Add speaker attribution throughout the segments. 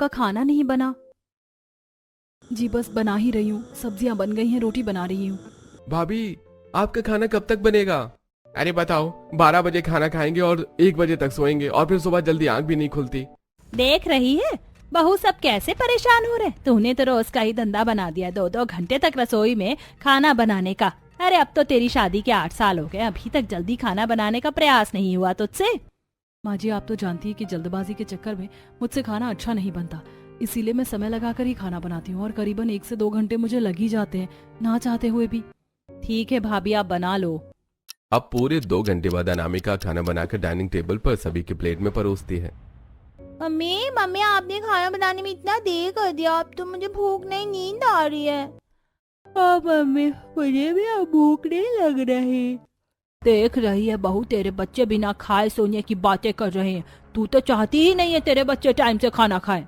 Speaker 1: आपका खाना नहीं बना? जी बस बना ही रही हूँ, सब्जियां बन गई हैं, रोटी बना रही हूँ।
Speaker 2: भाभी, आपका खाना कब तक बनेगा? अरे बताओ, 12 बजे खाना खाएंगे और 1 बजे तक सोएंगे और फिर सुबह जल्दी आंख भी नहीं खुलती।
Speaker 1: देख रही है बहू सब कैसे परेशान हो रहे। तूने तो रोज का ही धंधा बना दिया, 2-2 घंटे तक रसोई में खाना बनाने का। अरे अब तो तेरी शादी के 8 साल हो गए, अभी तक जल्दी खाना बनाने का प्रयास नहीं हुआ तुझसे। माँ जी आप तो जानती है कि जल्दबाजी के चक्कर में मुझसे खाना अच्छा नहीं बनता, इसीलिए मैं समय लगाकर ही खाना बनाती हूँ और करीबन 1 से 2 घंटे मुझे लग ही जाते हैं, ना चाहते हुए भी। ठीक है भाभी, आप बना लो।
Speaker 2: अब पूरे 2 घंटे बाद अनामिका खाना बनाकर डाइनिंग टेबल पर सभी की प्लेट में परोसती है।
Speaker 3: मम्मी आपने खाना बनाने में इतना देर कर दिया, अब तो मुझे भूख नहीं, नींद आ रही है।
Speaker 1: हाँ मम्मी, मुझे भी अब भूख नहीं लग रही। देख रही है बहू, तेरे बच्चे बिना खाए सोने की बातें कर रहे हैं। तू तो चाहती ही नहीं है तेरे बच्चे टाइम से खाना खाएं।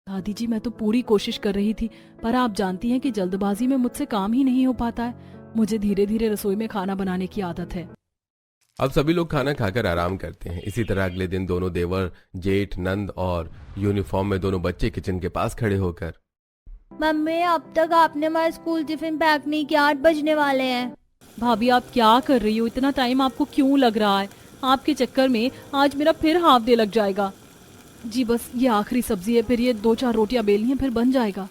Speaker 1: दादी जी मैं तो पूरी कोशिश कर रही थी, पर आप जानती हैं कि जल्दबाजी में मुझसे काम ही नहीं हो पाता है। मुझे धीरे धीरे रसोई में खाना बनाने की आदत है।
Speaker 2: अब सभी लोग खाना खाकर आराम करते हैं। इसी तरह अगले दिन दोनों देवर, जेठ, नंद और यूनिफॉर्म में दोनों बच्चे किचन के पास खड़े होकर,
Speaker 3: मम्मी अब तक आपने हमारा स्कूल टिफिन पैक नहीं किया, 8 बजने वाले हैं।
Speaker 1: भाभी आप क्या कर रही हो? इतना टाइम आपको क्यों लग रहा है? आपके चक्कर में आज मेरा फिर हाफ डे लग जाएगा। जी बस ये आखिरी सब्जी है, फिर ये 2-4 रोटियां बेलनी है, फिर बन जाएगा।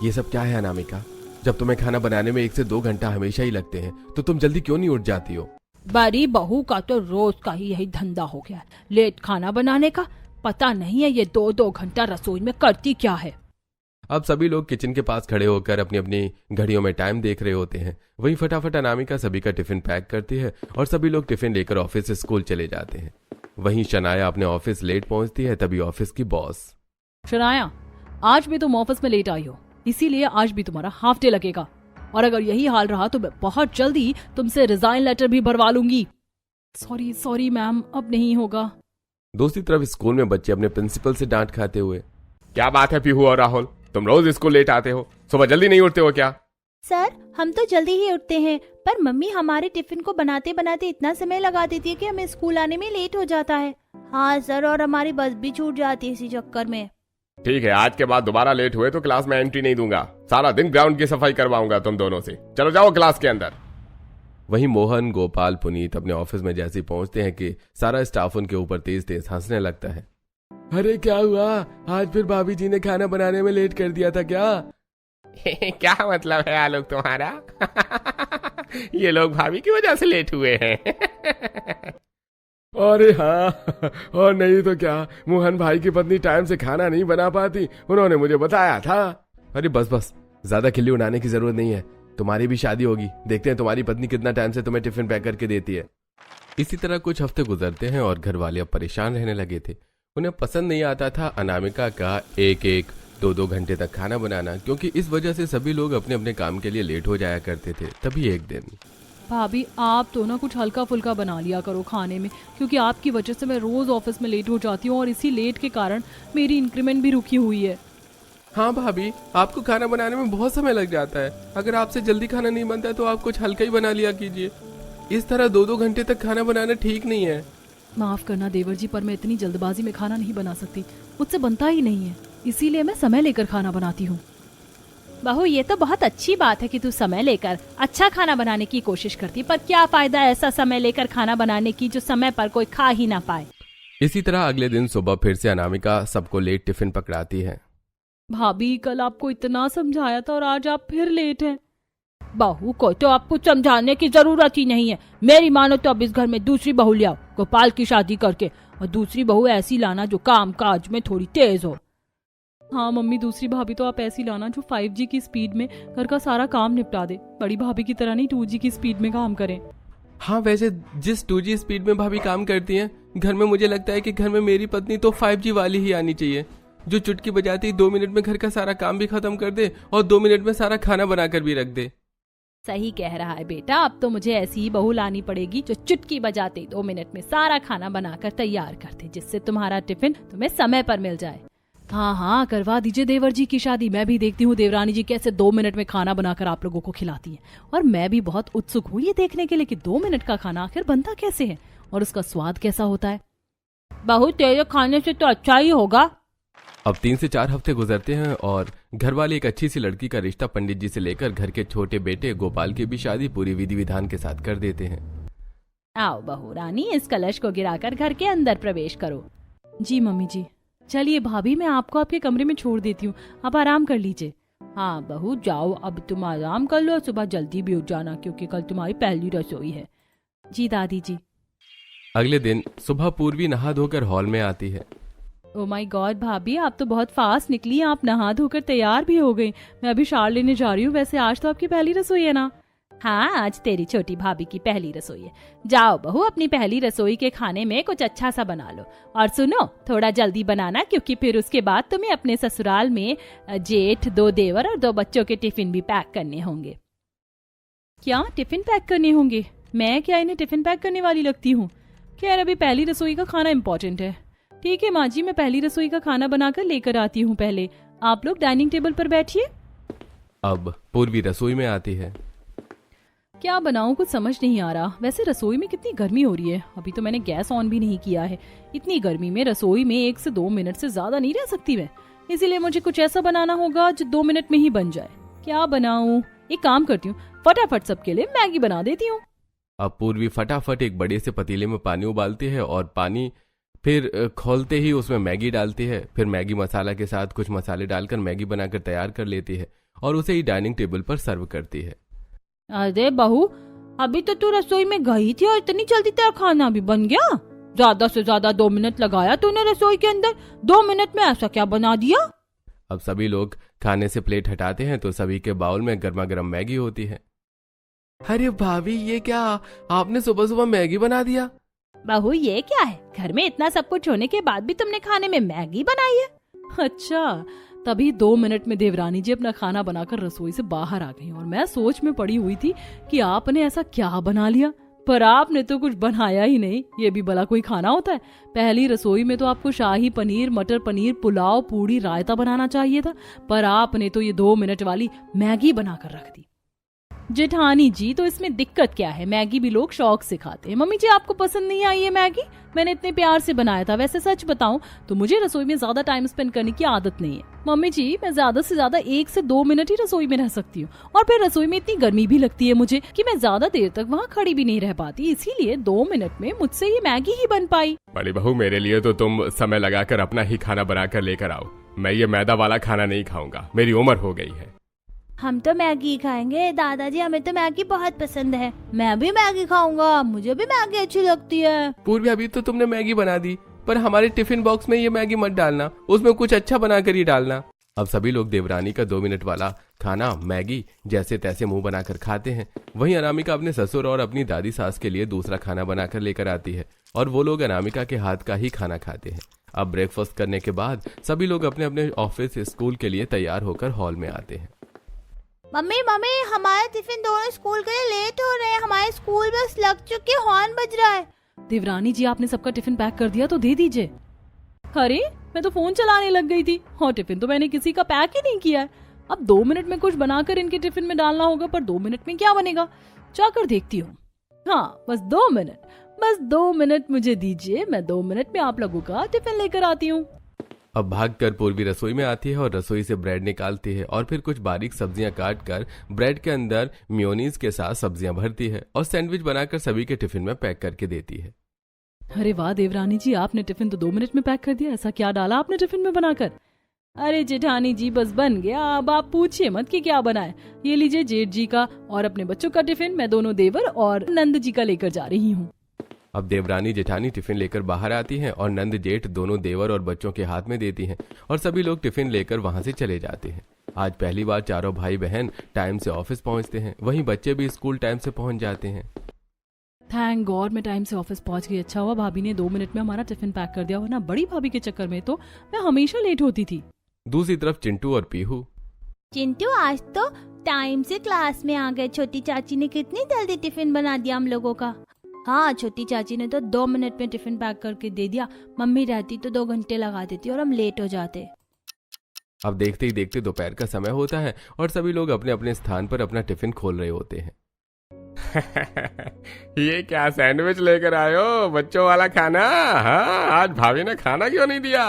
Speaker 2: ये सब क्या है अनामिका? जब तुम्हें खाना बनाने में 1 से 2 घंटा हमेशा ही लगते हैं तो तुम जल्दी क्यों नहीं उठ जाती हो?
Speaker 1: बड़ी बहू का तो रोज का ही यही धंधा हो गया है, लेट खाना बनाने का। पता नहीं है ये 2-2 घंटा रसोई में करती क्या है।
Speaker 2: अब सभी लोग किचन के पास खड़े होकर अपनी अपनी घड़ियों में टाइम देख रहे होते हैं। वहीं फटाफट अनामिका सभी का टिफिन पैक करती है और सभी लोग टिफिन लेकर ऑफिस से स्कूल चले जाते हैं। वहीं शनाया अपने ऑफिस लेट पहुंचती है। तभी ऑफिस की बॉस,
Speaker 1: शनाया आज भी तुम ऑफिस में लेट आई हो, इसीलिए आज भी तुम्हारा हाफ डे लगेगा, और अगर यही हाल रहा तो मैं बहुत जल्दी तुमसे रिजाइन लेटर भी भरवा लूंगी। सॉरी मैम, अब नहीं होगा।
Speaker 2: दूसरी तरफ स्कूल में बच्चे अपने प्रिंसिपल से डांट खाते हुए, क्या बात है पीहू और राहुल, तुम रोज स्कूल लेट आते हो, सुबह जल्दी नहीं उठते हो क्या?
Speaker 3: सर हम तो जल्दी ही उठते हैं, पर मम्मी हमारे टिफिन को बनाते बनाते इतना समय लगा देती है कि हमें स्कूल आने में लेट हो जाता है। हाँ सर, और हमारी बस भी छूट जाती है इसी चक्कर में।
Speaker 2: ठीक है, आज के बाद दोबारा लेट हुए तो क्लास में एंट्री नहीं दूंगा। सारा दिन ग्राउंड की सफाई करवाऊंगा तुम दोनों से। चलो जाओ क्लास के अंदर। वहीं मोहन, गोपाल, पुनीत अपने ऑफिस में जैसे ही पहुंचते हैं कि सारा स्टाफ उनके ऊपर तेज तेज हंसने लगता है। अरे क्या हुआ, आज फिर भाभी जी ने खाना बनाने में लेट कर दिया था क्या? क्या मतलब है आलोक तुम्हारा? ये लोग भाभी की वजह से लेट हुए हैं। अरे हाँ, और नहीं तो क्या, मोहन भाई की पत्नी टाइम से खाना नहीं बना पाती, उन्होंने मुझे बताया था। अरे बस ज्यादा खिल्ली उड़ाने की जरूरत नहीं है, तुम्हारी भी शादी होगी, देखते हैं तुम्हारी पत्नी कितना टाइम से तुम्हें टिफिन पैक करके देती है। इसी तरह कुछ हफ्ते गुजरते हैं और घर वाले अब परेशान रहने लगे थे। उन्हें पसंद नहीं आता था अनामिका का 1-1, 2-2 घंटे तक खाना बनाना, क्योंकि इस वजह से सभी लोग अपने अपने काम के लिए लेट हो जाया करते थे। तभी एक दिन,
Speaker 1: भाभी आप तो ना कुछ हल्का फुल्का बना लिया करो खाने में, क्योंकि आपकी वजह से मैं रोज ऑफिस में लेट हो जाती हूँ और इसी लेट के कारण मेरी इंक्रीमेंट भी रुकी हुई है।
Speaker 2: हाँ भाभी, आपको खाना बनाने में बहुत समय लग जाता है। अगर आपसे जल्दी खाना नहीं बनता है तो आप कुछ हल्का ही बना लिया कीजिए। इस तरह 2-2 घंटे तक खाना बनाना ठीक नहीं है।
Speaker 1: माफ करना देवर जी, पर मैं इतनी जल्दबाजी में खाना नहीं बना सकती, मुझसे बनता ही नहीं है, इसीलिए मैं समय लेकर खाना बनाती हूँ। बहू ये तो बहुत अच्छी बात है कि तू समय लेकर अच्छा खाना बनाने की कोशिश करती, पर क्या फायदा ऐसा समय लेकर खाना बनाने की जो समय पर कोई खा ही ना पाए।
Speaker 2: इसी तरह अगले दिन सुबह फिर से अनामिका सबको लेट टिफिन पकड़ाती है।
Speaker 1: भाभी कल आपको इतना समझाया था और आज आप फिर लेट हैं। बहू को तो आपको समझाने की जरूरत ही नहीं है। मेरी मानो तो अब इस घर में दूसरी बहू ले आओ, गोपाल की शादी करके, और दूसरी बहू ऐसी लाना जो काम काज में थोड़ी तेज हो। हाँ मम्मी, दूसरी भाभी तो आप ऐसी लाना जो 5G की स्पीड में घर का सारा काम निपटा दे, बड़ी भाभी की तरह नहीं 2G की स्पीड में काम करें।
Speaker 2: हाँ वैसे जिस 2G स्पीड में भाभी काम करती हैं घर में, मुझे लगता है कि घर में मेरी पत्नी तो 5G वाली ही आनी चाहिए, जो चुटकी बजाती 2 मिनट में घर का सारा काम भी खत्म कर दे और 2 मिनट में सारा खाना बनाकर भी रख दे।
Speaker 1: सही कह रहा है बेटा, अब तो मुझे ऐसी ही बहू लानी पड़ेगी जो चुटकी बजाते 2 मिनट में सारा खाना बनाकर तैयार कर दे, जिससे तुम्हारा टिफिन तुम्हें समय पर मिल जाए। हाँ करवा दीजिए देवर जी की शादी। मैं भी देखती हूँ देवरानी जी कैसे 2 मिनट में खाना बनाकर आप लोगों को खिलाती हैं, और मैं भी बहुत उत्सुक हूँ ये देखने के लिए कि 2 मिनट का खाना आखिर बनता कैसे है और उसका स्वाद कैसा होता है। बहू तेरे खाने से तो अच्छा ही होगा।
Speaker 2: अब 3 से 4 हफ्ते गुजरते हैं और घर वाले एक अच्छी सी लड़की का रिश्ता पंडित जी से लेकर घर के छोटे बेटे गोपाल की भी शादी पूरी विधि विधान के साथ कर देते हैं।
Speaker 1: आओ बहू रानी, इस कलश को गिराकर घर के अंदर प्रवेश करो। जी मम्मी जी। चलिए भाभी, मैं आपको आपके कमरे में छोड़ देती हूँ, आप आराम कर लीजिए। हाँ बहू जाओ, अब तुम आराम कर लो, सुबह जल्दी भी उठ जाना क्योंकि कल तुम्हारी पहली रसोई है। जी दादी जी।
Speaker 2: अगले दिन सुबह पूर्वी नहा धोकर हॉल में आती है।
Speaker 1: ओ माय गॉड भाभी, आप तो बहुत फास्ट निकली, आप नहा धोकर तैयार भी हो गई। मैं अभी शार लेने जा रही हूँ। वैसे आज तो आपकी पहली रसोई है ना? हाँ, आज तेरी छोटी भाभी की पहली रसोई है। जाओ बहू, अपनी पहली रसोई के खाने में कुछ अच्छा सा बना लो, और सुनो थोड़ा जल्दी बनाना क्योंकि फिर उसके बाद तुम्हें अपने ससुराल में जेठ, 2 देवर और 2 बच्चों के टिफिन भी पैक करने होंगे। क्या टिफिन पैक करने होंगे? मैं क्या इन्हें टिफिन पैक करने वाली लगती हूँ? खैर अभी पहली रसोई का खाना इम्पोर्टेंट है। ठीक है माँ जी, मैं पहली रसोई का खाना बनाकर लेकर आती हूँ। पहले आप लोग डाइनिंग टेबल पर बैठिए।
Speaker 2: अब पूर्वी रसोई में आती है।
Speaker 1: क्या बनाऊं, कुछ समझ नहीं आ रहा। वैसे रसोई में कितनी गर्मी हो रही है, अभी तो मैंने गैस ऑन भी नहीं किया है। इतनी गर्मी में रसोई में 1 से 2 मिनट से ज्यादा नहीं रह सकती मैं, इसीलिए मुझे कुछ ऐसा बनाना होगा जो 2 मिनट में ही बन जाए। क्या बनाऊं? एक काम करती हूँ, फटाफट सबके लिए मैगी बना देती हूँ।
Speaker 2: अब पूर्वी फटाफट एक बड़े से पतीले में पानी उबालती है और पानी फिर खोलते ही उसमें मैगी डालती है। फिर मैगी मसाला के साथ कुछ मसाले डालकर मैगी बनाकर तैयार कर लेती है और उसे ही डाइनिंग टेबल पर सर्व करती है।
Speaker 3: अरे बहू, अभी तो तू रसोई में गई थी और इतनी जल्दी तेरा खाना भी बन गया? ज्यादा से ज्यादा 2 मिनट लगाया तूने रसोई के अंदर, 2 मिनट में ऐसा क्या बना दिया?
Speaker 2: अब सभी लोग खाने से प्लेट हटाते हैं तो सभी के बाउल में गर्मा गर्म मैगी होती है। अरे भाभी, ये क्या, आपने सुबह सुबह मैगी बना दिया?
Speaker 1: बहू ये क्या है, घर में इतना सब कुछ होने के बाद भी तुमने खाने में मैगी बनाई है? अच्छा, तभी 2 मिनट में देवरानी जी अपना खाना बनाकर रसोई से बाहर आ गई और मैं सोच में पड़ी हुई थी कि आपने ऐसा क्या बना लिया, पर आपने तो कुछ बनाया ही नहीं। ये भी भला कोई खाना होता है? पहली रसोई में तो आपको शाही पनीर, मटर पनीर, पुलाव, पूड़ी, रायता बनाना चाहिए था, पर आपने तो ये 2 मिनट वाली मैगी बनाकर रख दी। जेठानी जी, तो इसमें दिक्कत क्या है? मैगी भी लोग शौक से खाते हैं। मम्मी जी, आपको पसंद नहीं आई है मैगी? मैंने इतने प्यार से बनाया था। वैसे सच बताऊं तो मुझे रसोई में ज्यादा टाइम स्पेंड करने की आदत नहीं है। मम्मी जी, मैं ज्यादा से ज्यादा 1 से 2 मिनट ही रसोई में रह सकती हूँ, और फिर रसोई में इतनी गर्मी भी लगती है मुझे कि मैं ज्यादा देर तक वहाँ खड़ी भी नहीं रह पाती, इसीलिए 2 मिनट में मुझसे ये मैगी ही बन पाई।
Speaker 2: बड़ी बहू, मेरे लिए तो तुम समय लगाकर अपना ही खाना बनाकर लेकर आओ। मैं ये मैदा वाला खाना नहीं खाऊंगा, मेरी उम्र हो गई है।
Speaker 3: हम तो मैगी खाएंगे दादाजी, हमें तो मैगी बहुत पसंद है। मैं भी मैगी खाऊंगा, मुझे भी मैगी अच्छी लगती है।
Speaker 2: पूर्वी, अभी तो तुमने मैगी बना दी, पर हमारे टिफिन बॉक्स में ये मैगी मत डालना, उसमें कुछ अच्छा बनाकर ही डालना। अब सभी लोग देवरानी का 2 मिनट वाला खाना मैगी जैसे तैसे मुंह बनाकर खाते हैं। वहीं अनामिका अपने ससुर और अपनी दादी सास के लिए दूसरा खाना बनाकर लेकर आती है और वो लोग अनामिका के हाथ का ही खाना खाते हैं। अब ब्रेकफास्ट करने के बाद सभी लोग अपने अपने ऑफिस, स्कूल के लिए तैयार होकर हॉल में आते हैं।
Speaker 3: मम्मी मम्मी, हमारे टिफिन दोनों स्कूल के लिए लेट हो रहे हैं, हमारे स्कूल बस लग चुकी, हॉर्न बज रहा है।
Speaker 1: देवरानी जी, आपने सबका टिफिन पैक कर दिया तो दे दीजिए। अरे मैं तो फोन चलाने लग गई थी, हाँ टिफिन तो मैंने किसी का पैक ही नहीं किया है। अब 2 मिनट में कुछ बनाकर इनके टिफिन में डालना होगा, पर 2 मिनट में क्या बनेगा, जाकर देखती हूँ। हाँ बस 2 मिनट, बस 2 मिनट मुझे दीजिए, मैं 2 मिनट में आप लोगों का टिफिन लेकर आती हूँ।
Speaker 2: अब भागकर पूर्वी रसोई में आती है और रसोई से ब्रेड निकालती है और फिर कुछ बारीक सब्जियां काट कर ब्रेड के अंदर मेयोनीज के साथ सब्जियां भरती है और सैंडविच बनाकर सभी के टिफिन में पैक करके देती है।
Speaker 1: अरे वाह देवरानी जी, आपने टिफिन तो 2 मिनट में पैक कर दिया। ऐसा क्या डाला आपने टिफिन में बनाकर? अरे जेठानी जी, बस बन गया, अब आप पूछिए मत कि क्या बनाए। ये लीजिए जेठ जी का और अपने बच्चों का टिफिन, मैं दोनों देवर और नंद जी का लेकर जा रही हूँ।
Speaker 2: अब देवरानी जेठानी टिफिन लेकर बाहर आती हैं और नंद जेठ दोनों देवर और बच्चों के हाथ में देती हैं और सभी लोग टिफिन लेकर वहां से चले जाते हैं। आज पहली बार चारों भाई बहन टाइम से ऑफिस पहुंचते हैं, वहीं बच्चे भी स्कूल टाइम से पहुंच जाते हैं।
Speaker 1: थैंक गॉड मैं टाइम से ऑफिस पहुंच गई। अच्छा हुआ भाभी ने 2 मिनट में हमारा टिफिन पैक कर दिया, वरना बड़ी भाभी के चक्कर में तो मैं हमेशा लेट होती थी।
Speaker 2: दूसरी तरफ चिंटू और पीहू।
Speaker 3: चिंटू, आज तो टाइम से क्लास में आ गए। छोटी चाची ने कितनी जल्दी टिफिन बना दिया हम लोगों का। हाँ, छोटी चाची ने तो 2 मिनट में टिफिन पैक करके दे दिया। मम्मी रहती तो 2 घंटे लगा देती और हम लेट हो जाते।
Speaker 2: अब देखते ही देखते दोपहर का समय होता है और सभी लोग अपने अपने स्थान पर अपना टिफिन खोल रहे होते हैं। ये क्या सैंडविच लेकर आयो, बच्चों वाला खाना? हाँ, आज भाभी ने खाना क्यों नहीं दिया?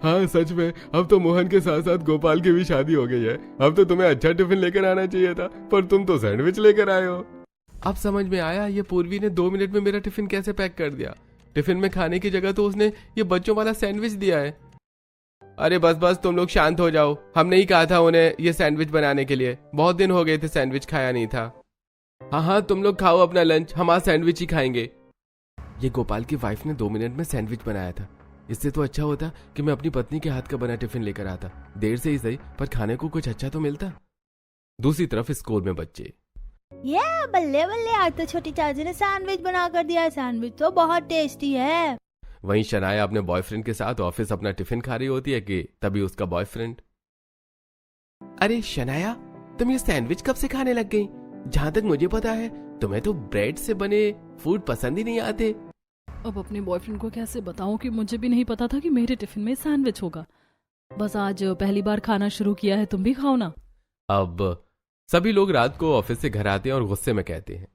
Speaker 2: हाँ सच में, अब तो मोहन के साथ साथ गोपाल की भी शादी हो गई है। अब तो तुम्हें अच्छा टिफिन लेकर आना चाहिए था, पर तुम तो सैंडविच लेकर आए हो। अब समझ में आया ये पूर्वी ने 2 मिनट में मेरा टिफिन कैसे पैक कर दिया। टिफिन में खाने की जगह तो उसने ये बच्चों वाला सैंडविच दिया है। अरे बस बस तुम लोग शांत हो जाओ, हमने ही कहा था उन्हें ये सैंडविच बनाने के लिए, बहुत दिन हो गए थे सैंडविच खाया नहीं था। हाँ हाँ तुम लोग खाओ अपना लंच, हम आज सैंडविच ही खाएंगे। ये गोपाल की वाइफ ने 2 मिनट में सैंडविच बनाया था। इससे तो अच्छा होता कि मैं अपनी पत्नी के हाथ का बना टिफिन लेकर आता, देर से ही सही पर खाने को कुछ अच्छा तो मिलता। दूसरी तरफ स्कूल में बच्चे,
Speaker 3: ये बल्ले बल्ले, आज तो छोटी चाची ने सैंडविच बना कर दिया है। सैंडविच तो बहुत टेस्टी है।
Speaker 2: वहीं शनाया अपने बॉयफ्रेंड के साथ ऑफिस अपना टिफिन खा रही होती है कि तभी उसका बॉयफ्रेंड, अरे शनाया तुम ये सैंडविच कब से खाने लग गई? जहां तक मुझे पता है तुम्हें तो ब्रेड से बने फूड पसंद ही नहीं आते।
Speaker 1: अब अपने बॉयफ्रेंड को कैसे बताऊं कि मुझे भी नहीं पता था कि मेरे टिफिन में सैंडविच होगा। बस आज पहली बार खाना शुरू किया है, तुम भी खाओ ना।
Speaker 2: अब सभी लोग रात को ऑफिस से घर आते हैं और गुस्से में कहते हैं,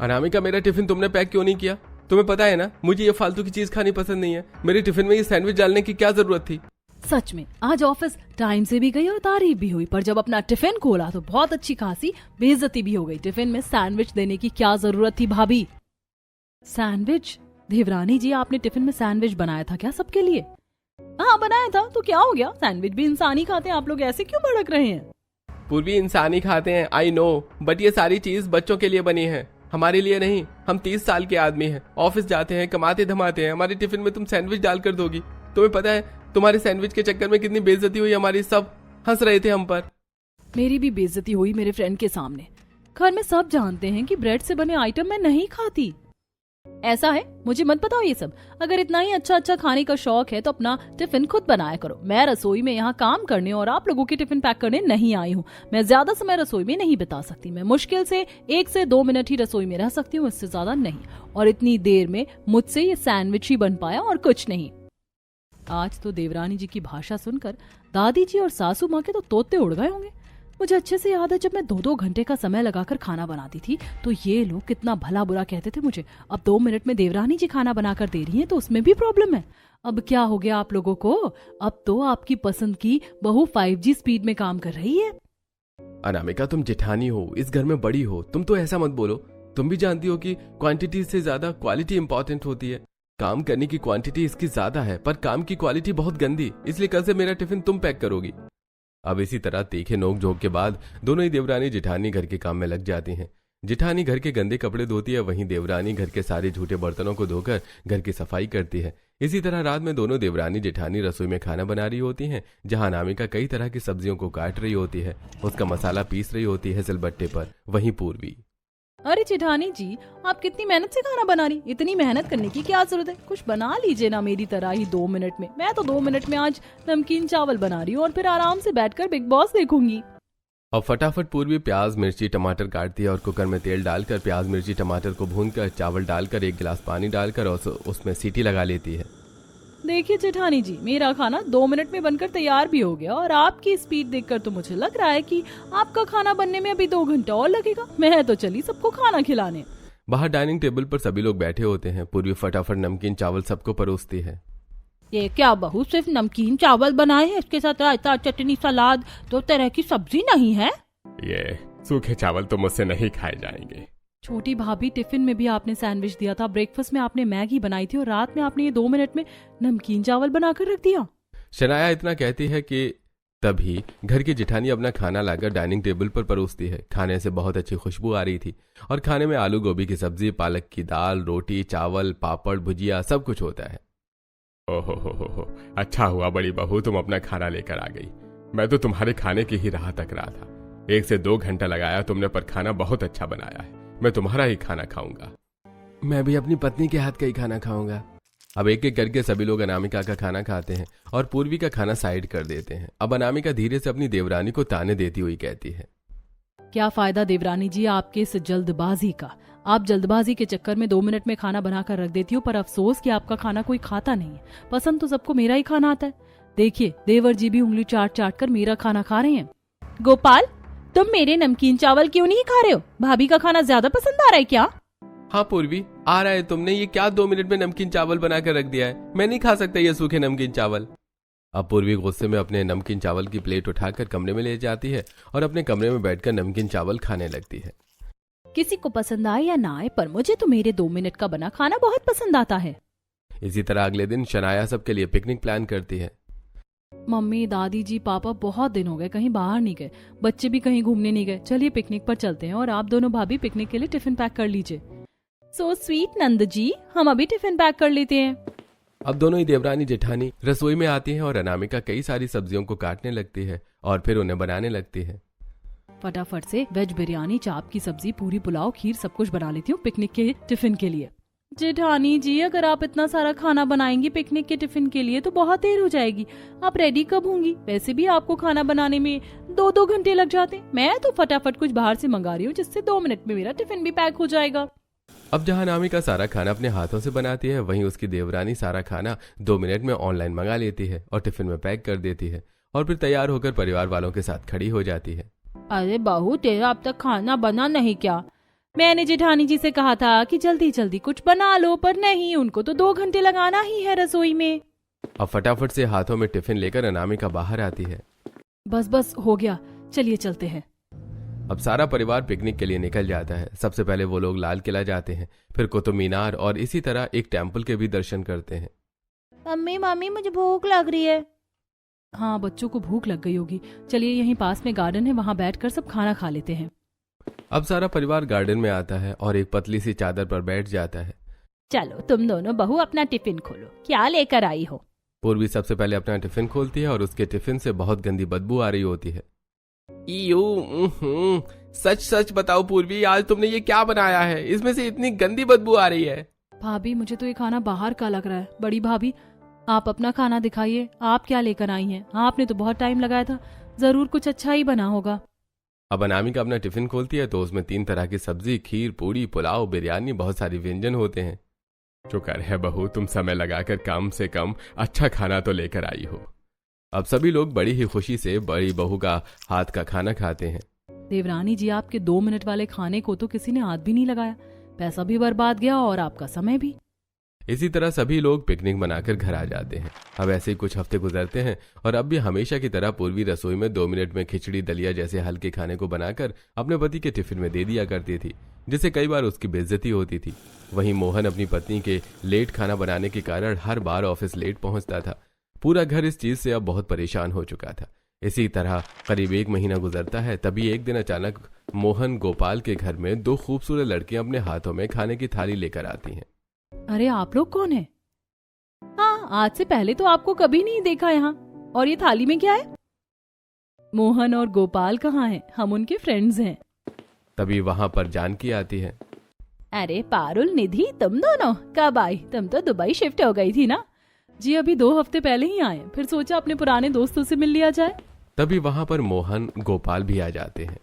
Speaker 2: अनामिका मेरा टिफिन तुमने पैक क्यों नहीं किया? तुम्हें पता है ना मुझे ये फालतू की चीज खानी पसंद नहीं है। मेरे टिफिन में ये सैंडविच डालने की क्या जरूरत थी?
Speaker 1: सच में आज ऑफिस टाइम से भी गई और तारीफ भी हुई, पर जब अपना टिफिन खोला तो बहुत अच्छी खासी बेइज्जती भी हो गई। टिफिन में सैंडविच देने की क्या जरूरत थी भाभी? सैंडविच? देवरानी जी आपने टिफिन में सैंडविच बनाया था क्या सबके लिए? हाँ बनाया था, तो क्या हो गया? सैंडविच भी इंसान ही खाते हैं, आप लोग ऐसे क्यों भड़क रहे हैं?
Speaker 2: पूर्वी इंसान ही खाते हैं, आई नो, बट ये सारी चीज बच्चों के लिए बनी है, हमारे लिए नहीं। हम 30 साल के आदमी हैं, ऑफिस जाते हैं, कमाते धमाते हैं, हमारे टिफिन में तुम सैंडविच डालकर दोगी? तुम्हें पता है तुम्हारे सैंडविच के चक्कर में कितनी बेइज्जती हुई हमारी, सब हंस रहे थे हम पर।
Speaker 1: मेरी भी बेइज्जती हुई मेरे फ्रेंड के सामने। घर में सब जानते हैं कि ब्रेड से बने आइटम मैं नहीं खाती। ऐसा है, मुझे मत बताओ ये सब। अगर इतना ही अच्छा अच्छा खाने का शौक है तो अपना टिफिन खुद बनाया करो। मैं रसोई में यहाँ काम करने और आप लोगों के टिफिन पैक करने नहीं आई हूँ। मैं ज्यादा समय रसोई में नहीं बिता सकती। मैं मुश्किल से 1 से 2 मिनट ही रसोई में रह सकती हूँ, इससे ज्यादा नहीं। और इतनी देर में मुझसे ये सैंडविच ही बन पाया और कुछ नहीं। आज तो देवरानी जी की भाषा सुनकर दादी जी और सासू माँ के तो तोते उड़ गए होंगे। मुझे अच्छे से याद है जब मैं 2-2 घंटे का समय लगाकर खाना बनाती थी तो ये लोग कितना भला बुरा कहते थे मुझे। अब 2 मिनट में देवरानी जी खाना बनाकर दे रही हैं तो उसमें भी प्रॉब्लम है। अब क्या हो गया आप लोगों को? अब तो आपकी पसंद की बहू 5G स्पीड में काम कर रही है।
Speaker 2: अनामिका तुम जेठानी हो, इस घर में बड़ी हो, तुम तो ऐसा मत बोलो। तुम भी जानती हो कि क्वांटिटी से ज्यादा क्वालिटी इंपॉर्टेंट होती है। काम करने की क्वांटिटी इसकी ज्यादा है पर काम की क्वालिटी बहुत गंदी, इसलिए कल से मेरा टिफिन तुम पैक करोगी। अब इसी तरह तीखे नोक झोंक के बाद दोनों ही देवरानी जेठानी घर के काम में लग जाती हैं। जेठानी घर के गंदे कपड़े धोती है, वहीं देवरानी घर के सारे झूठे बर्तनों को धोकर घर की सफाई करती है। इसी तरह रात में दोनों देवरानी जेठानी रसोई में खाना बना रही होती हैं, जहां अनामिका कई तरह की सब्जियों को काट रही होती है, उसका मसाला पीस रही होती है सिलबट्टे पर। वहीं पूर्वी,
Speaker 1: अरे जेठानी जी आप कितनी मेहनत से खाना बना रही, इतनी मेहनत करने की क्या जरूरत है? कुछ बना लीजिए ना मेरी तरह ही 2 मिनट में। मैं तो 2 मिनट में आज नमकीन चावल बना रही हूँ और फिर आराम से बैठकर बिग बॉस देखूंगी।
Speaker 2: और फटाफट पूर्वी प्याज मिर्ची टमाटर काटती है और कुकर में तेल डालकर प्याज मिर्ची टमाटर को भूनकर चावल डालकर 1 गिलास पानी डालकर उसमें सीटी लगा लेती है।
Speaker 1: देखिए जेठानी जी मेरा खाना 2 मिनट में बनकर तैयार भी हो गया और आपकी स्पीड देखकर तो मुझे लग रहा है कि आपका खाना बनने में अभी 2 घंटा और लगेगा। मैं तो चली सबको खाना खिलाने।
Speaker 2: बाहर डाइनिंग टेबल पर सभी लोग बैठे होते हैं। पूर्वी फटाफट नमकीन चावल सबको परोसती है।
Speaker 3: ये क्या बहू सिर्फ नमकीन चावल बनाए हैं? इसके साथ रायता चटनी सलाद 2 तरह की सब्जी नहीं है?
Speaker 2: ये सूखे चावल तो मुझसे नहीं खाए जाएंगे।
Speaker 1: छोटी भाभी टिफिन में भी आपने सैंडविच दिया था, ब्रेकफास्ट में आपने मैगी बनाई थी और रात में आपने ये 2 मिनट में नमकीन चावल बनाकर रख दिया।
Speaker 2: शनाया इतना कहती है कि तभी घर की जेठानी अपना खाना लाकर डाइनिंग टेबल पर परोसती है। खाने से बहुत अच्छी खुशबू आ रही थी और खाने में आलू गोभी की सब्जी, पालक की दाल, रोटी, चावल, पापड़, भुजिया सब कुछ होता है। ओहो हो, अच्छा हुआ बड़ी बहू तुम अपना खाना लेकर आ गई। मैं तो तुम्हारे खाने की ही राह तक रहा था। 1 से 2 घंटा लगाया तुमने, पर खाना बहुत अच्छा बनाया है। मैं तुम्हारा ही खाना खाऊंगा। मैं भी अपनी पत्नी के हाथ का ही खाना खाऊंगा। अब एक एक करके सभी लोग अनामिका का खाना खाते हैं और पूर्वी का खाना साइड कर देते हैं। अब अनामिका धीरे से अपनी देवरानी को ताने देती हुई कहती है,
Speaker 1: क्या फायदा देवरानी जी आपके इस जल्दबाजी का? आप जल्दबाजी के चक्कर में 2 मिनट में खाना बनाकर रख देती हो, पर अफसोस कि आपका खाना कोई खाता नहीं है। पसंद तो सबको मेरा ही खाना आता है। देखिए देवर जी भी उंगली चाट चाट कर मेरा खाना खा रहे हैं।
Speaker 3: गोपाल तुम मेरे नमकीन चावल क्यों नहीं खा रहे हो? भाभी का खाना ज्यादा पसंद आ रहा है क्या?
Speaker 2: हाँ पूर्वी, आ रहा है तुमने ये क्या 2 मिनट में नमकीन चावल बनाकर रख दिया है, मैं नहीं खा सकता ये सूखे नमकीन चावल। अब पूर्वी गुस्से में अपने नमकीन चावल की प्लेट उठाकर कमरे में ले जाती है और अपने कमरे में बैठकर नमकीन चावल खाने लगती है।
Speaker 1: किसी को पसंद आए या ना आए, पर मुझे तो मेरे 2 मिनट का बना खाना बहुत पसंद आता है।
Speaker 2: इसी तरह अगले दिन शनाया सबके लिए पिकनिक प्लान करती है।
Speaker 1: मम्मी, दादी जी, पापा बहुत दिन हो गए कहीं बाहर नहीं गए, बच्चे भी कहीं घूमने नहीं गए, चलिए पिकनिक पर चलते हैं और आप दोनों भाभी पिकनिक के लिए टिफिन पैक कर लीजिए। सो स्वीट नंद जी, हम अभी टिफिन पैक कर लेते हैं।
Speaker 2: अब दोनों ही देवरानी जेठानी रसोई में आती हैं और अनामिका कई सारी सब्जियों को काटने लगती है और फिर उन्हें बनाने लगती है।
Speaker 1: फटाफट से वेज बिरयानी, चाप की सब्जी, पूरी, पुलाव, खीर सब कुछ बना लेती हूँ पिकनिक के टिफिन के लिए। जेठानी जी, अगर आप इतना सारा खाना बनाएंगी पिकनिक के टिफिन के लिए तो बहुत देर हो जाएगी। आप रेडी कब होंगी? वैसे भी आपको खाना बनाने में 2-2 घंटे लग जाते। मैं तो फटाफट कुछ बाहर से मंगा रही हूँ जिससे 2 मिनट में मेरा टिफिन भी पैक हो जाएगा।
Speaker 2: अब जहां अनामिका सारा खाना अपने हाथों से बनाती है, वहीं उसकी देवरानी सारा खाना 2 मिनट में ऑनलाइन मंगा लेती है और टिफिन में पैक कर देती है और फिर तैयार होकर परिवार वालों के साथ खड़ी हो जाती है।
Speaker 1: अरे बहू, तेरा अब तक खाना बना नहीं क्या? मैंने जेठानी जी से कहा था कि जल्दी जल्दी कुछ बना लो, पर नहीं, उनको तो 2 घंटे लगाना ही है रसोई में।
Speaker 2: अब फटाफट से हाथों में टिफिन लेकर अनामिका बाहर आती है।
Speaker 1: बस बस हो गया, चलिए चलते हैं।
Speaker 2: अब सारा परिवार पिकनिक के लिए निकल जाता है। सबसे पहले वो लोग लाल किला जाते हैं, फिर कुतुब मीनार और इसी तरह एक टेम्पल के भी दर्शन करते हैं।
Speaker 3: मम्मी मम्मी, मुझे भूख लग रही है।
Speaker 1: हाँ, बच्चों को भूख लग गई होगी। चलिए, यहीं पास में गार्डन है, वहाँ बैठकर सब खाना खा लेते हैं।
Speaker 2: अब सारा परिवार गार्डन में आता है और एक पतली सी चादर पर बैठ जाता है।
Speaker 1: चलो तुम दोनों बहू अपना टिफिन खोलो, क्या लेकर आई हो?
Speaker 2: पूर्वी सबसे पहले अपना टिफिन खोलती है और उसके टिफिन से बहुत गंदी बदबू आ रही होती है। सच सच बताओ पूर्वी, आज तुमने ये क्या बनाया है? इसमें से इतनी गंदी बदबू आ रही है।
Speaker 1: भाभी, मुझे तो ये खाना बाहर का लग रहा है। बड़ी भाभी, आप अपना खाना दिखाइए, आप क्या लेकर आई हैं? आपने तो बहुत टाइम लगाया था, जरूर कुछ अच्छा ही बना होगा।
Speaker 2: अब अनामिका अपना टिफिन खोलती है तो उसमें 3 तरह की सब्जी, खीर, पूड़ी, पुलाव, बिरयानी, बहुत सारी व्यंजन होते हैं। शुक्र है बहू, तुम समय लगाकर कम से कम अच्छा खाना तो लेकर आई हो। अब सभी लोग बड़ी ही खुशी से बड़ी बहू का हाथ का खाना खाते हैं।
Speaker 1: देवरानी जी, आपके 2 मिनट वाले खाने को तो किसी ने हाथ भी नहीं लगाया, पैसा भी बर्बाद गया और आपका समय भी।
Speaker 2: इसी तरह सभी लोग पिकनिक मनाकर घर आ जाते हैं। अब ऐसे ही कुछ हफ्ते गुजरते हैं और अब भी हमेशा की तरह पूर्वी रसोई में 2 मिनट में खिचड़ी, दलिया जैसे हल्के खाने को बनाकर अपने पति के टिफिन में दे दिया करती थी, जिससे कई बार उसकी बेइज्जती होती थी। वहीं मोहन अपनी पत्नी के लेट खाना बनाने के कारण हर बार ऑफिस लेट पहुंचता था। पूरा घर इस चीज से अब बहुत परेशान हो चुका था। इसी तरह करीब 1 महीना गुजरता है। तभी एक दिन अचानक मोहन गोपाल के घर में 2 खूबसूरत लड़कियां अपने हाथों में खाने की थाली लेकर आती हैं।
Speaker 1: अरे, आप लोग कौन हैं? हाँ, आज से पहले तो आपको कभी नहीं देखा यहाँ। और ये थाली में क्या है? मोहन और गोपाल कहाँ हैं? हम उनके फ्रेंड्स हैं।
Speaker 2: तभी वहां पर जानकी आती है।
Speaker 1: अरे पारुल, निधि, तुम दोनों कब आई? तुम तो दुबई शिफ्ट हो गई थी ना? जी, अभी 2 हफ्ते पहले ही आए, फिर सोचा अपने पुराने दोस्तों से मिल लिया जाए।
Speaker 2: तभी वहां पर मोहन, गोपाल भी आ जाते हैं।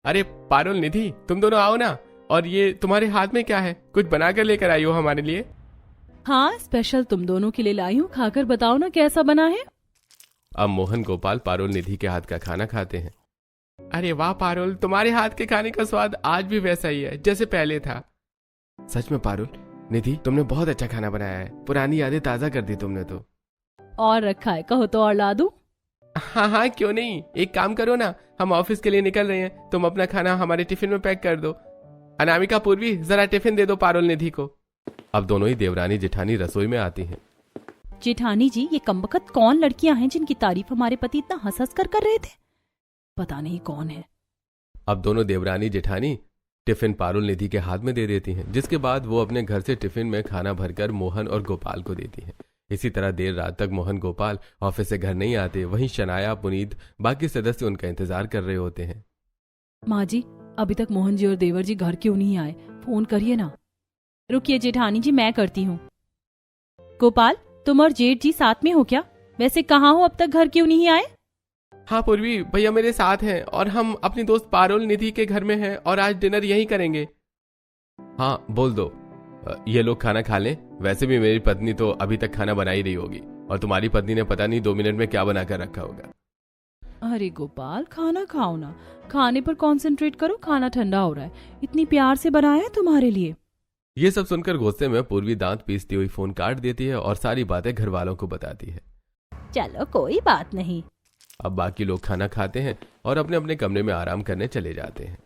Speaker 2: अरे पारुल, निधि, तुम दोनों आओ ना। और ये तुम्हारे हाथ में क्या है? कुछ बनाकर लेकर आई हो हमारे लिए?
Speaker 1: हाँ, स्पेशल तुम दोनों के लिए लाई हूँ, खाकर बताओ ना कैसा बना है।
Speaker 2: अब मोहन, गोपाल पारुल, निधि के हाथ का खाना खाते हैं। अरे वाह पारुल, तुम्हारे हाथ के खाने का स्वाद आज भी वैसा ही है जैसे पहले था। सच में पारुल, निधि, तुमने बहुत अच्छा खाना बनाया है। पुरानी यादें ताजा कर दी तुमने तो।
Speaker 1: और रखा है, कहो तो और ला दूं?
Speaker 2: हाँ हाँ, क्यों नहीं। एक काम करो ना, हम ऑफिस के लिए निकल रहे हैं, तुम अपना खाना हमारे टिफिन में पैक कर दो। अनामिका, पूर्वी, जरा टिफिन दे दो पारुल, निधि को। अब दोनों ही देवरानी जेठानी रसोई में आती हैं।
Speaker 1: जेठानी जी, ये कमबख्त कौन लड़कियां हैं जिनकी तारीफ हमारे पति इतना हंस हंस कर रहे थे? पता नहीं कौन है।
Speaker 2: अब दोनों देवरानी जेठानी टिफिन पारुल, निधि के हाथ में दे देती हैं, जिसके बाद वो अपने घर से टिफिन में खाना भरकर मोहन और गोपाल को देती हैं। इसी तरह देर रात तक मोहन, गोपाल ऑफिस से घर नहीं आते। वहीं शनाया, पुनीत, बाकी सदस्य उनका इंतजार कर रहे होते हैं।
Speaker 1: माँ जी, अभी तक मोहन जी और देवर जी घर क्यों नहीं आए? फोन करिए ना। रुकिए जेठानी जी, मैं करती हूँ। गोपाल, तुम और जेठ जी साथ में हो क्या? वैसे कहाँ हो, अब तक घर क्यों नहीं आए?
Speaker 2: हाँ पूर्वी, भैया मेरे साथ हैं और हम अपनी दोस्त पारुल, निधि के घर में हैं और आज डिनर यहीं करेंगे। हाँ बोल दो, ये लोग खाना खा लें। वैसे भी मेरी पत्नी तो अभी तक खाना बना ही रही होगी और तुम्हारी पत्नी ने पता नहीं 2 मिनट में क्या बनाकर रखा होगा।
Speaker 1: अरे गोपाल, खाना खाओ ना, खाने पर कंसंट्रेट करो, खाना ठंडा हो रहा है। इतनी प्यार से बनाया है तुम्हारे लिए।
Speaker 2: ये सब सुनकर गुस्से में पूर्वी दांत पीसती हुई फोन काट देती है और सारी बातें घर वालों को बताती है।
Speaker 1: चलो कोई बात नहीं।
Speaker 2: अब बाकी लोग खाना खाते हैं और अपने अपने कमरे में आराम करने चले जाते हैं।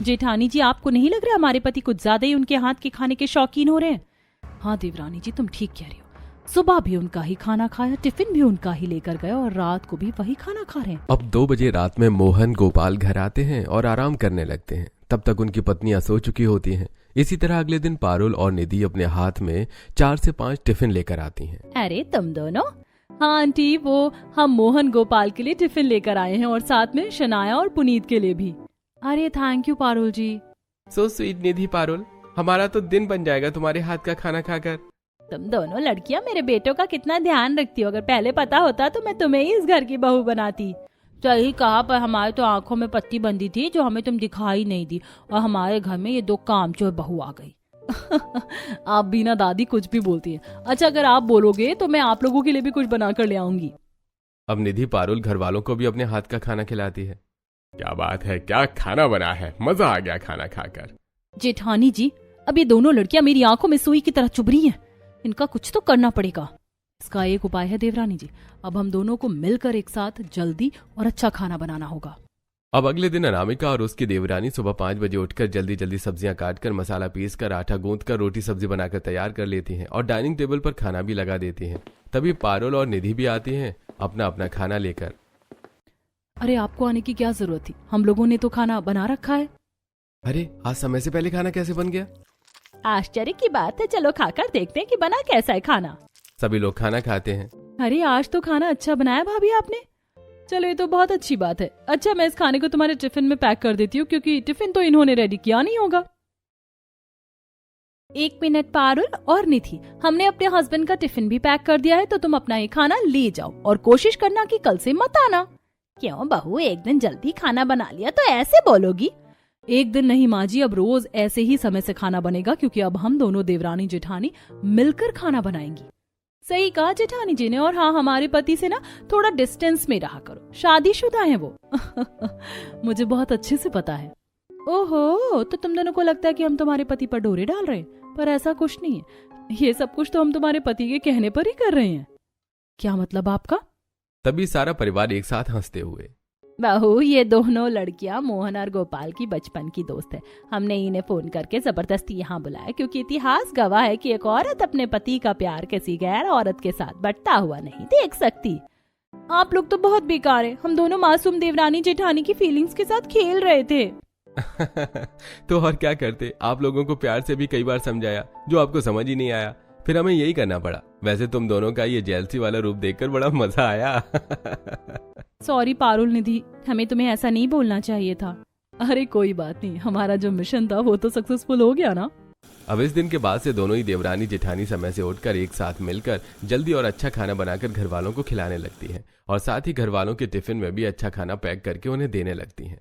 Speaker 1: जेठानी जी, आपको नहीं लग रहा हमारे पति कुछ ज्यादा ही उनके हाथ के खाने के शौकीन हो रहे हैं? हाँ देवरानी जी, तुम ठीक कह रही हो। सुबह भी उनका ही खाना खाया, टिफिन भी उनका ही लेकर गए और रात को भी वही खाना खा रहे हैं।
Speaker 2: अब 2 बजे रात में मोहन गोपाल घर आते हैं और आराम करने लगते हैं। तब तक उनकी पत्नियां सो चुकी होती हैं। इसी तरह अगले दिन पारुल और निधि अपने हाथ में 4 से 5 टिफिन लेकर आती हैं।
Speaker 1: अरे तुम दोनों? हाँ आंटी, वो हम मोहन गोपाल के लिए टिफिन लेकर आए हैं और साथ में शनाया और पुनीत के लिए भी। अरे thank you Parul ji.
Speaker 2: So sweet Nidhi Parul, हमारा तो दिन बन जाएगा तुम्हारे हाथ का खाना खाकर।
Speaker 1: तुम दोनों लड़कियां मेरे बेटों का कितना ध्यान रखती हो। अगर पहले पता होता तो मैं तुम्हें ही इस घर की बहू बनाती। सही कहा, पर हमारे तो आंखों में पट्टी बंधी थी जो हमें तुम दिखाई नहीं दी, और हमारे घर में ये 2 कामचोर बहू आ गई। आप भी ना दादी कुछ भी बोलती है। अच्छा, अगर आप बोलोगे तो मैं आप लोगों के लिए भी कुछ बना कर ले आऊंगी।
Speaker 2: अब निधि पारुल घर वालों को भी अपने हाथ का खाना खिलाती है। क्या बात है, क्या खाना बना है, मजा आ गया खाना खाकर।
Speaker 1: जेठानी जी, अब ये दोनों लड़कियां मेरी आंखों में सुई की तरह चुभ रही हैं। इनका कुछ तो करना पड़ेगा। इसका एक उपाय है देवरानी जी, अब हम दोनों को मिलकर एक साथ जल्दी और अच्छा खाना बनाना होगा।
Speaker 2: अब अगले दिन अनामिका और उसकी देवरानी सुबह 5 बजे उठकर जल्दी जल्दी सब्जियां काटकर, मसाला पीसकर, आटा गूंथकर रोटी सब्जी बनाकर तैयार कर लेती हैं और डाइनिंग टेबल पर खाना भी लगा देती हैं। तभी पारुल और निधि भी आती हैं अपना अपना खाना लेकर।
Speaker 1: अरे आपको आने की क्या जरूरत थी, हम लोगों ने तो खाना बना रखा है।
Speaker 2: अरे आज समय से पहले खाना कैसे बन गया?
Speaker 1: आश्चर्य की बात है, चलो खाकर देखते हैं कि बना कैसा है खाना।
Speaker 2: सभी लोग खाना खाते हैं।
Speaker 1: अरे आज तो खाना अच्छा बनाया भाभी आपने। चलो ये तो बहुत अच्छी बात है। अच्छा, मैं इस खाने को तुम्हारे टिफिन में पैक कर देती हूँ, क्योंकि टिफिन तो इन्होंने रेडी किया नहीं होगा। 1 मिनट पारुल और निधि, हमने अपने हस्बैंड का टिफिन भी पैक कर दिया है, तो तुम अपना ये खाना ले जाओ और कोशिश करना कि कल से मत आना। क्यों बहू, एक दिन जल्दी खाना बना लिया तो ऐसे बोलोगी? एक दिन नहीं माँ जी, अब रोज ऐसे ही समय से खाना बनेगा, क्योंकि अब हम दोनों देवरानी जेठानी मिलकर खाना बनाएंगी। सही कहा जेठानी जी ने। और हाँ, हमारे पति से ना थोड़ा डिस्टेंस में रहा करो, शादीशुदा है वो। मुझे बहुत अच्छे से पता है। ओहो, तो तुम दोनों को लगता है कि हम तुम्हारे पति पर डोरे डाल रहे हैं, पर ऐसा कुछ नहीं है। ये सब कुछ तो हम तुम्हारे पति के कहने पर ही कर रहे हैं। क्या मतलब आपका?
Speaker 2: तभी सारा परिवार एक साथ हंसते हुए।
Speaker 1: बहू, ये दोनों लड़कियां मोहन और गोपाल की बचपन की दोस्त है। हमने इन्हें फोन करके जबरदस्ती यहाँ बुलाया, क्योंकि इतिहास गवाह है कि एक औरत अपने पति का प्यार किसी गैर औरत के साथ बंटता हुआ नहीं देख सकती। आप लोग तो बहुत बेकार है। हम दोनों मासूम देवरानी जेठानी की फीलिंग्स के साथ खेल रहे थे।
Speaker 2: तो और क्या करते, आप लोगों को प्यार से भी कई बार समझाया, जो आपको समझ ही नहीं आया, फिर हमें यही करना पड़ा। वैसे तुम दोनों का ये जेलसी वाला रूप देखकर बड़ा मजा आया।
Speaker 1: सॉरी पारुल, निधि, हमें तुम्हें ऐसा नहीं बोलना चाहिए था। अरे कोई बात नहीं, हमारा जो मिशन था वो तो सक्सेसफुल हो गया ना।
Speaker 2: अब इस दिन के बाद से दोनों ही देवरानी जेठानी समय से उठकर एक साथ मिलकर जल्दी और अच्छा खाना बनाकर घर वालों को खिलाने लगती हैं और साथ ही घर वालों के टिफिन में भी अच्छा खाना पैक करके उन्हें देने लगती हैं।